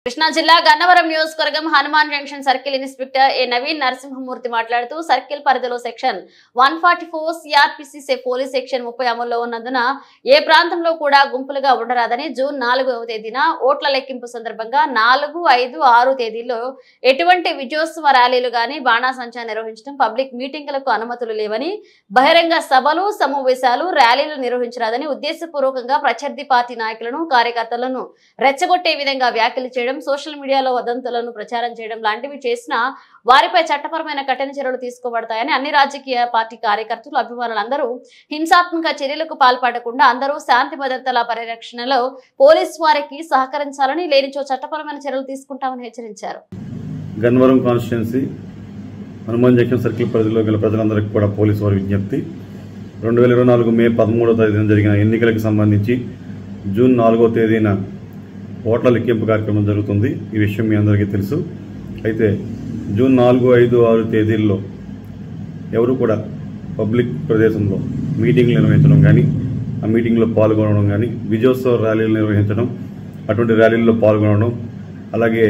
కృష్ణా జిల్లా గన్నవరం నియోజకవర్గం Hanuman junction circle inspector ఏ నవీన్ నరసింహమూర్తి మాట్లాడుతూ సర్కిల్ పరిధిలో సెక్షన్ 144 సిఆర్పిసి పోలీస్ సెక్షన్ 30 అమల్లో ఉన్నందున ఏ ప్రాంతంలో కూడా గుంపులుగా ఉండరాదని జూన్ 4వ తేదీన ఓట్ల లెక్కింపు సందర్భంగా 4, 5, 6 తేదీల్లో ఎటువంటి విజయోత్సవ ర్యాలీలు గాని బాణాసంచా నిర్వహించడం, పబ్లిక్ మీటింగులకు అనుమతులు లేవని, బహిరంగ సభలు, సమావేశాలు, ర్యాలీలు నిర్వహించరాదని ఉద్దేశపూర్వకంగా ప్రత్యర్థి పార్టీ నాయకులను, కార్యకర్తలను రెచ్చగొట్టే విధంగా వ్యాఖ్యలు చేయడం, సోషల్ మీడియాలో వదంతులను ప్రచారం చేయడం లాంటివి చేసిన వారిపై చట్టపరమైన కఠిన చర్యలు తీసుకోబడతాయని, అన్ని రాజకీయ పార్టీ కార్యకర్తలు, అభిమానులందరూ హింసాత్మక చర్యలకు పాల్పడకుండా అందరూ శాంతి భద్రతల పరిరక్షణలో పోలీసు వారికి సహకరించాలని, లేనిచో చట్టపరమైన చర్యలు తీసుకుంటామని హెచ్చరించారు. Gannavaram constituency Hanuman junction circle పరిధిలో గల ప్రజలందరికీ కూడా పోలీసు వారి విజ్ఞప్తి. 2024 మే 13వ తేదీన జరిగిన ఎన్నికలకు సంబంధించి జూన్ 4వ తేదీన ఓట్ల లెక్కింపు కార్యక్రమం జరుగుతుంది. ఈ విషయం మీ అందరికీ తెలుసు. అయితే జూన్ 4, 5, 6 తేదీల్లో ఎవరు కూడా పబ్లిక్ ప్రదేశంలో మీటింగ్లు నిర్వహించడం కానీ, ఆ మీటింగ్లో పాల్గొనడం కానీ, విజయోత్సవ ర్యాలీలు నిర్వహించడం, అటువంటి ర్యాలీల్లో పాల్గొనడం, అలాగే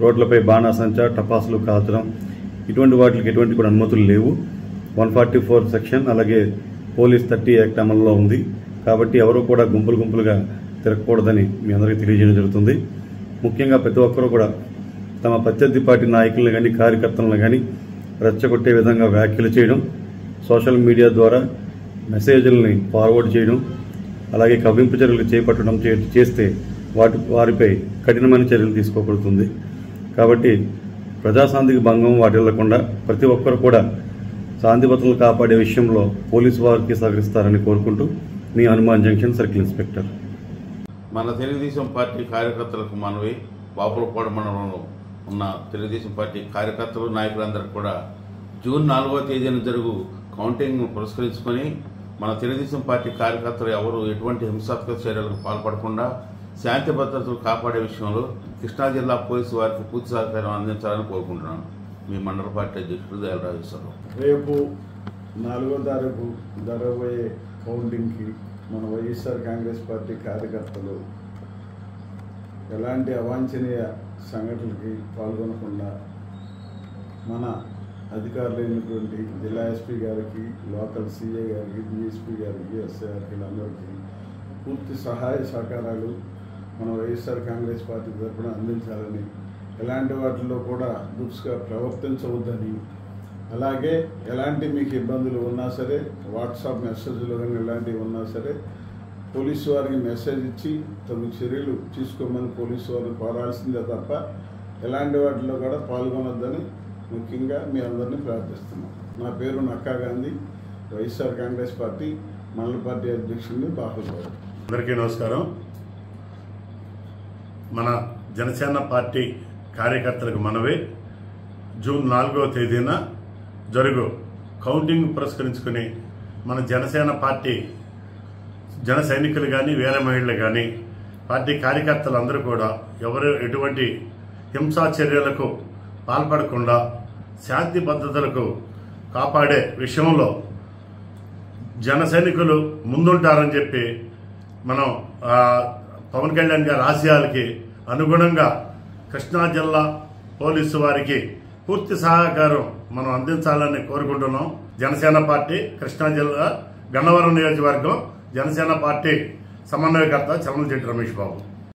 రోడ్లపై బాణాసంచా, టపాసులు కాల్చడం, ఇటువంటి వాటికి ఎటువంటి కూడా అనుమతులు లేవు. 144 సెక్షన్ అలాగే పోలీస్ 30 యాక్ట్ అమల్లో ఉంది. కాబట్టి ఎవరు కూడా గుంపులుగా తిరగకూడదని మీ అందరికీ తెలియజేయడం జరుగుతుంది. ముఖ్యంగా ప్రతి ఒక్కరూ కూడా తమ ప్రత్యర్థి పార్టీ నాయకులను కానీ, కార్యకర్తలను కానీ రెచ్చగొట్టే విధంగా వ్యాఖ్యలు చేయడం, సోషల్ మీడియా ద్వారా మెసేజ్లని ఫార్వర్డ్ చేయడం, అలాగే కవ్వింపు చర్యలు చేపట్టడం చేస్తే వారిపై కఠినమైన చర్యలు తీసుకోబడుతుంది. కాబట్టి ప్రజాశాంతికి భంగం వాటిల్లకుండా ప్రతి ఒక్కరు కూడా శాంతి భద్రతలు కాపాడే విషయంలో పోలీసు వారికి సహకరిస్తారని కోరుకుంటూ మీ హనుమాన్ జంక్షన్ సర్కిల్ ఇన్స్పెక్టర్. మన తెలుగుదేశం పార్టీ కార్యకర్తలకు మనవి, బాపులపాడు మండలంలో ఉన్న తెలుగుదేశం పార్టీ కార్యకర్తలు, నాయకులందరికీ కూడా జూన్ 4వ తేదీన జరుగు కౌంటింగ్ పురస్కరించుకొని మన తెలుగుదేశం పార్టీ కార్యకర్తలు ఎవరు ఎటువంటి హింసాత్మక చర్యలకు పాల్పడకుండా శాంతి భద్రతలు కాపాడే విషయంలో కృష్ణా జిల్లా పోలీసు వారికి పూర్తి సహకారం అందించాలని కోరుకుంటున్నాను. మీ మండల పార్టీ అధ్యక్షుడు దయాలరాజేశ్వరరావు. రేపు 4వ తారీఖు జరగబోయే కౌంటింగ్కి మన వైఎస్ఆర్ కాంగ్రెస్ పార్టీ కార్యకర్తలు ఎలాంటి అవాంఛనీయ సంఘటనలకి పాల్గొనకుండా మన అధికారులైనటువంటి జిల్లా ఎస్పీ గారికి, లోకల్ సిఏ గారికి, డిఎస్పీ గారికి, ఎస్ఐ గారికి అందరికీ పూర్తి సహాయ సహకారాలు మన వైఎస్ఆర్ కాంగ్రెస్ పార్టీ తరఫున అందించాలని, ఎలాంటి వాటిల్లో కూడా దురుసుగా ప్రవర్తించవద్దని, అలాగే ఎలాంటి మీకు ఇబ్బందులు ఉన్నా సరే వాట్సాప్ మెసేజ్లు కానీ ఎలాంటివి ఉన్నా సరే పోలీసు వారికి మెసేజ్ ఇచ్చి తగు చర్యలు తీసుకోమని పోలీసు వారిని కోరాల్సిందే తప్ప ఎలాంటి వాటిలో కూడా పాల్గొనొద్దని ముఖ్యంగా మీ అందరినీ ప్రార్థిస్తున్నాం. నా పేరు నక్కా గాంధీ, వైఎస్ఆర్ కాంగ్రెస్ పార్టీ మండల పార్టీ అధ్యక్షుడిని బాపులపాడు. అందరికీ నమస్కారం. మన జనసేన పార్టీ కార్యకర్తలకు మనవే, జూన్ 4వ తేదీన జరుగు కౌంటింగ్ పురస్కరించుకుని మన జనసేన పార్టీ జన సైనికులు కానీ, వీర మహిళలు కానీ, పార్టీ కార్యకర్తలు అందరూ కూడా ఎవరు ఎటువంటి హింసా చర్యలకు పాల్పడకుండా శాంతి భద్రతలకు కాపాడే విషయంలో జన సైనికులు ముందుంటారని చెప్పి మనం పవన్ కళ్యాణ్ గారి ఆశయాలకి అనుగుణంగా కృష్ణా జిల్లా పోలీసు వారికి పూర్తి సహకారం మనం అందించాలని కోరుకుంటున్నాం. జనసేన పార్టీ కృష్ణా జిల్లా గన్నవరం నియోజకవర్గం జనసేన పార్టీ సమన్వయకర్త చలమలశెట్టి రమేష్ బాబు.